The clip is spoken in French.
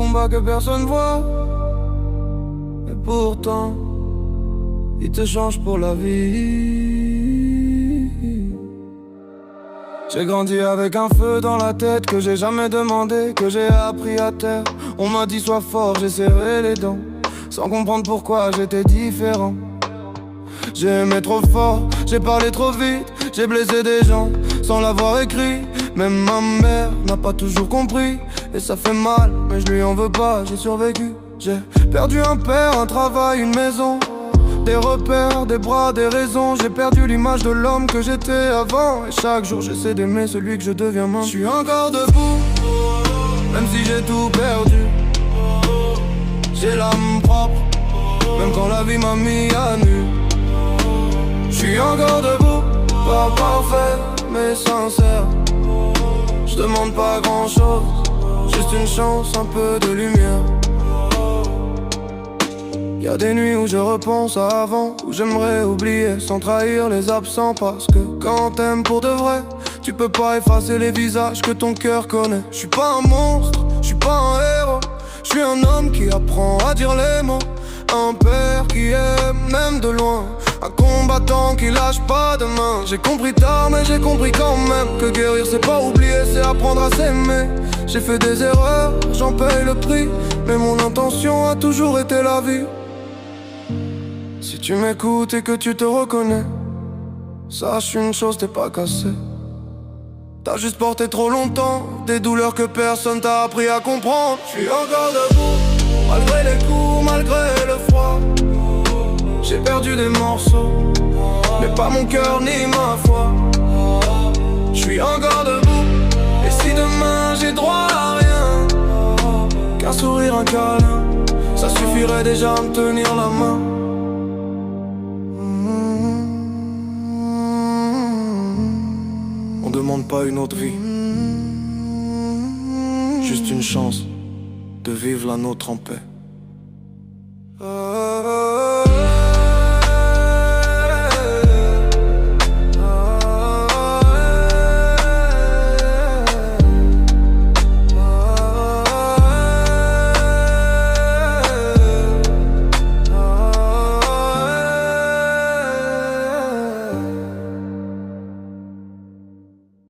combat que personne voit. Et pourtant, il te change pour la vie. J'ai grandi avec un feu dans la tête que j'ai jamais demandé, que j'ai appris à terre. On m'a dit sois fort, j'ai serré les dents, sans comprendre pourquoi j'étais différent. J'ai aimé trop fort, j'ai parlé trop vite, j'ai blessé des gens sans l'avoir écrit. Même ma mère n'a pas toujours compris, et ça fait mal, mais je lui en veux pas, j'ai survécu. J'ai perdu un père, un travail, une maison, des repères, des bras, des raisons. J'ai perdu l'image de l'homme que j'étais avant, et chaque jour j'essaie d'aimer celui que je deviens maintenant. Je suis encore debout, même si j'ai tout perdu. J'ai l'âme propre, même quand la vie m'a mis à nu. Je suis encore debout, pas parfait, mais sincère. Je demande pas grand chose, juste une chance, un peu de lumière. Y'a des nuits où je repense à avant, où j'aimerais oublier sans trahir les absents. Parce que quand t'aimes pour de vrai, tu peux pas effacer les visages que ton cœur connaît. Je suis pas un monstre, je suis pas un héros, je suis un homme qui apprend à dire les mots. Un père qui aime même de loin, un combattant qui lâche pas de main. J'ai compris tard mais j'ai compris quand même que guérir c'est pas oublier, c'est apprendre à s'aimer. J'ai fait des erreurs, j'en paye le prix, mais mon intention a toujours été la vie. Si tu m'écoutes et que tu te reconnais, sache une chose, t'es pas cassé. T'as juste porté trop longtemps des douleurs que personne t'a appris à comprendre. Je suis encore debout, malgré les coups, malgré le froid. J'ai perdu des morceaux, mais pas mon cœur ni ma foi. Je suis encore debout, et si demain j'ai droit à rien, qu'un sourire, un câlin, ça suffirait déjà à me tenir la main. On demande pas une autre vie, juste une chance de vivre la nôtre en paix.